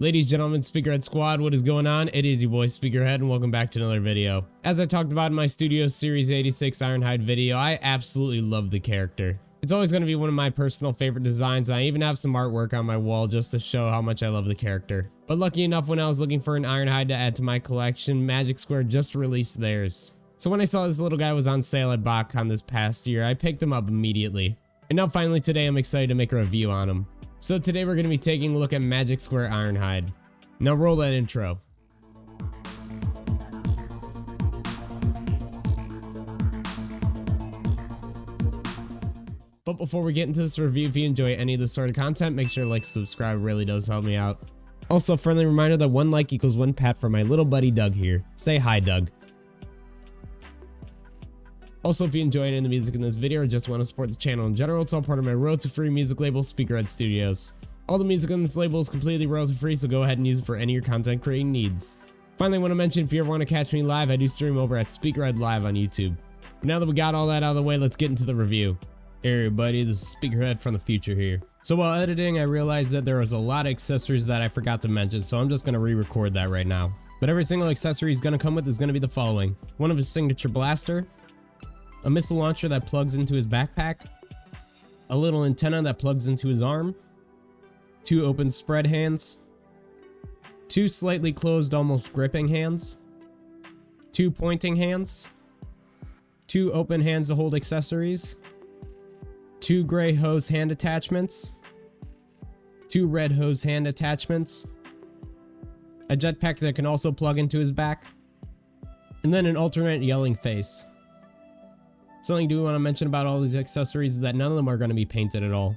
Ladies, gentlemen, Speakerhead Squad, what is going on? It is your boy Speakerhead and welcome back to another video. As I talked about in my Studio Series 86 Ironhide video, I absolutely love the character. It's always going to be one of my personal favorite designs, and I even have some artwork on my wall just to show how much I love the character. But lucky enough, when I was looking for an Ironhide to add to my collection, Magic Sqaure just released theirs. So when I saw this little guy was on sale at BotCon this past year, I picked him up immediately. And now finally today I'm excited to make a review on him. So today we're going to be taking a look at Magic Sqaure Ironhide. Now roll that intro. But before we get into this review, if you enjoy any of this sort of content, make sure to like, subscribe, it really does help me out. Also, friendly reminder that one like equals one pat for my little buddy Doug here. Say hi, Doug. Also, if you enjoy any of the music in this video or just want to support the channel in general, it's all part of my road to free music label, Speakerhead Studios. All the music on this label is completely royalty free, so go ahead and use it for any of your content creating needs. Finally, I want to mention, if you ever want to catch me live, I do stream over at Speakerhead Live on YouTube. But now that we got all that out of the way, let's get into the review. Hey everybody, this is Speakerhead from the future here. So while editing, I realized that there was a lot of accessories that I forgot to mention, so I'm just going to re-record that right now. But every single accessory he's going to come with is going to be the following: one of his signature blaster, a missile launcher that plugs into his backpack, a little antenna that plugs into his arm, 2 open spread hands, 2 slightly closed almost gripping hands, 2 pointing hands, 2 open hands to hold accessories, 2 gray hose hand attachments, 2 red hose hand attachments, a jetpack that can also plug into his back, and then an alternate yelling face. Something I do want to mention about all these accessories is that none of them are going to be painted at all.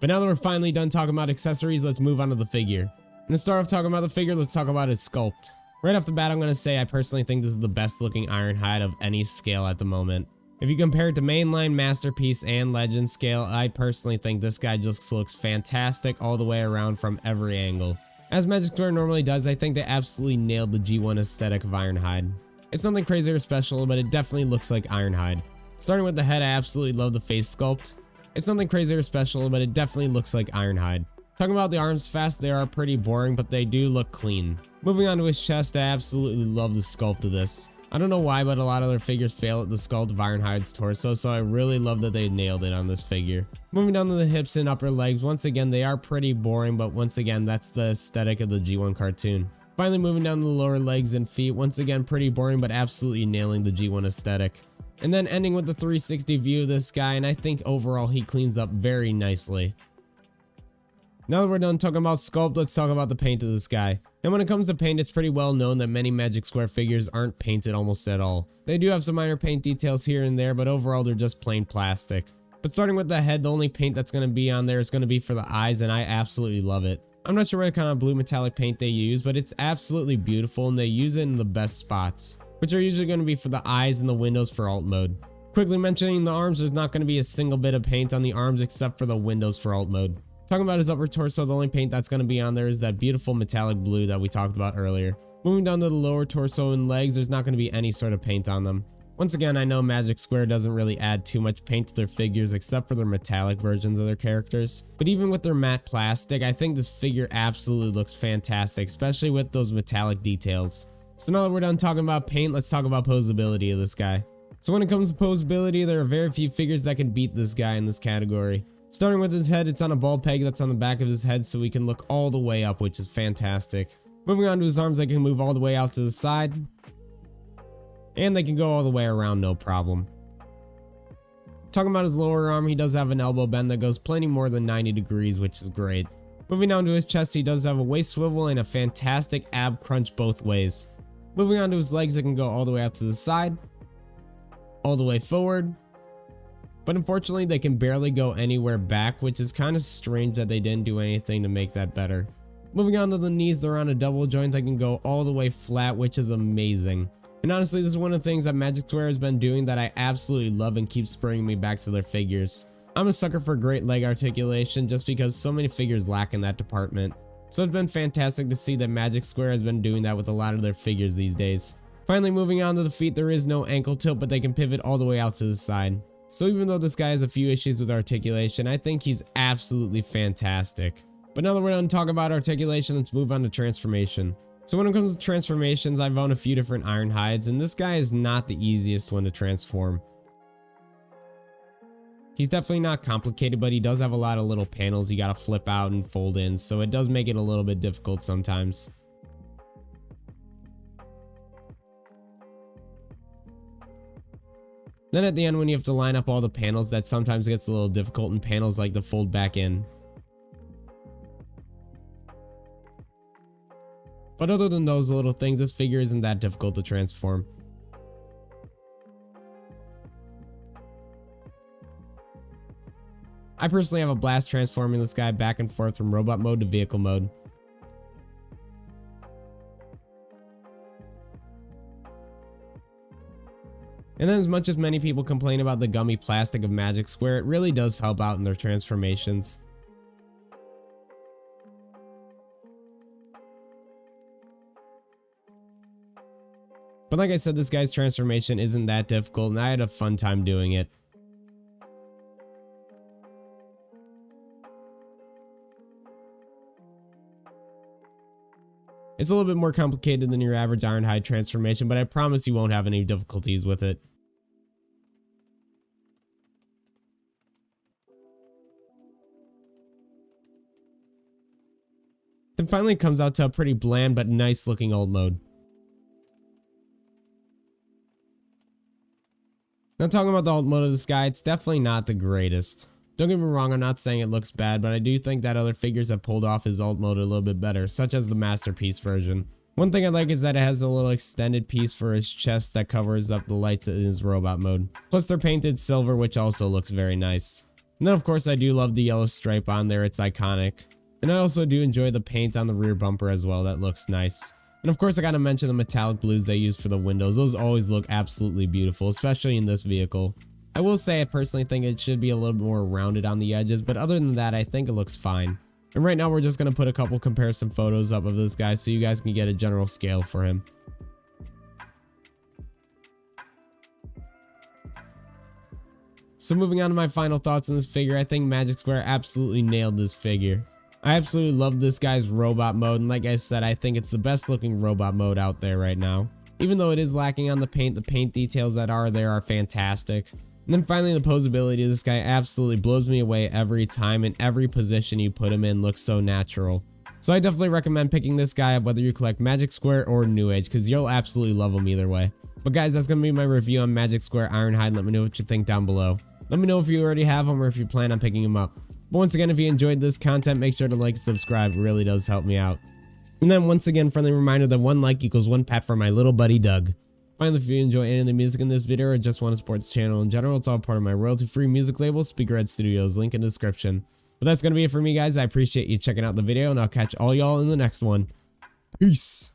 But now that we're finally done talking about accessories, let's move on to the figure. And to start off talking about the figure, let's talk about his sculpt. Right off the bat, I'm going to say I personally think this is the best looking Ironhide of any scale at the moment. If you compare it to Mainline, Masterpiece, and Legend scale, I personally think this guy just looks fantastic all the way around from every angle. As Magic Sqaure normally does, I think they absolutely nailed the G1 aesthetic of Ironhide. It's nothing crazy or special, but it definitely looks like Ironhide. Starting with the head, I absolutely love the face sculpt. It's nothing crazy or special, but it definitely looks like Ironhide. Talking about the arms fast, they are pretty boring, but they do look clean. Moving on to his chest, I absolutely love the sculpt of this. I don't know why, but a lot of their figures fail at the sculpt of Ironhide's torso, so I really love that they nailed it on this figure. Moving down to the hips and upper legs, once again, they are pretty boring, but once again, that's the aesthetic of the G1 cartoon. Finally, moving down to the lower legs and feet, once again pretty boring but absolutely nailing the G1 aesthetic. And then ending with the 360 view of this guy, and I think overall he cleans up very nicely. Now that we're done talking about sculpt, let's talk about the paint of this guy. And when it comes to paint, it's pretty well known that many Magic Sqaure figures aren't painted almost at all. They do have some minor paint details here and there, but overall they're just plain plastic. But starting with the head, the only paint that's going to be on there is going to be for the eyes, and I absolutely love it. I'm not sure what kind of blue metallic paint they use, but it's absolutely beautiful, and they use it in the best spots, which are usually going to be for the eyes and the windows for alt mode. Quickly mentioning the arms, there's not going to be a single bit of paint on the arms except for the windows for alt mode. Talking about his upper torso, the only paint that's going to be on there is that beautiful metallic blue that we talked about earlier. Moving down to the lower torso and legs, there's not going to be any sort of paint on them. Once again, I know Magic Sqaure doesn't really add too much paint to their figures except for their metallic versions of their characters. But even with their matte plastic, I think this figure absolutely looks fantastic, especially with those metallic details. So now that we're done talking about paint, let's talk about posability of this guy. So when it comes to posability, there are very few figures that can beat this guy in this category. Starting with his head, it's on a ball peg that's on the back of his head so he can look all the way up, which is fantastic. Moving on to his arms, they can move all the way out to the side. And they can go all the way around, no problem. Talking about his lower arm, he does have an elbow bend that goes plenty more than 90 degrees, which is great. Moving on to his chest, he does have a waist swivel and a fantastic ab crunch both ways. Moving on to his legs, it can go all the way out to the side, all the way forward. But unfortunately, they can barely go anywhere back, which is kind of strange that they didn't do anything to make that better. Moving on to the knees, they're on a double joint that can go all the way flat, which is amazing. And honestly, this is one of the things that Magic Sqaure has been doing that I absolutely love and keeps bringing me back to their figures. I'm a sucker for great leg articulation just because so many figures lack in that department. So it's been fantastic to see that Magic Sqaure has been doing that with a lot of their figures these days. Finally, moving on to the feet, there is no ankle tilt, but they can pivot all the way out to the side. So even though this guy has a few issues with articulation, I think he's absolutely fantastic. But now that we're done talking about articulation, let's move on to transformation. So when it comes to transformations, I've owned a few different Ironhides, and this guy is not the easiest one to transform. He's definitely not complicated, but he does have a lot of little panels you gotta flip out and fold in, so it does make it a little bit difficult sometimes. Then at the end, when you have to line up all the panels, that sometimes gets a little difficult, and panels like to fold back in. But other than those little things, this figure isn't that difficult to transform. I personally have a blast transforming this guy back and forth from robot mode to vehicle mode. And then as much as many people complain about the gummy plastic of Magic Sqaure, it really does help out in their transformations. But like I said, this guy's transformation isn't that difficult, and I had a fun time doing it. It's a little bit more complicated than your average Ironhide transformation, but I promise you won't have any difficulties with it. Then finally it comes out to a pretty bland but nice looking alt mode. Now talking about the alt mode of this guy, it's definitely not the greatest. Don't get me wrong, I'm not saying it looks bad, but I do think that other figures have pulled off his alt mode a little bit better, such as the Masterpiece version. One thing I like is that it has a little extended piece for his chest that covers up the lights in his robot mode. Plus they're painted silver, which also looks very nice. And then of course I do love the yellow stripe on there, it's iconic. And I also do enjoy the paint on the rear bumper as well, that looks nice. And of course I gotta mention the metallic blues they use for the windows, those always look absolutely beautiful, especially in this vehicle. I will say I personally think it should be a little bit more rounded on the edges, but other than that I think it looks fine. And right now we're just going to put a couple comparison photos up of this guy so you guys can get a general scale for him. So moving on to my final thoughts on this figure, I think Magic Sqaure absolutely nailed this figure. I absolutely love this guy's robot mode, and like I said, I think it's the best looking robot mode out there right now. Even though it is lacking on the paint details that are there are fantastic. And then finally, the posability of this guy absolutely blows me away every time, and every position you put him in looks so natural. So I definitely recommend picking this guy up whether you collect Magic Sqaure or New Age, because you'll absolutely love him either way. But guys, that's going to be my review on Magic Sqaure Ironhide. Let me know what you think down below. Let me know if you already have him or if you plan on picking him up. But once again, if you enjoyed this content, make sure to like and subscribe. It really does help me out. And then once again, friendly reminder that 1 like equals 1 pat for my little buddy Doug. Finally, if you enjoy any of the music in this video or just want to support this channel in general, it's all part of my royalty-free music label, Speakerhead Studios, link in the description. But that's going to be it for me, guys. I appreciate you checking out the video, and I'll catch all y'all in the next one. Peace.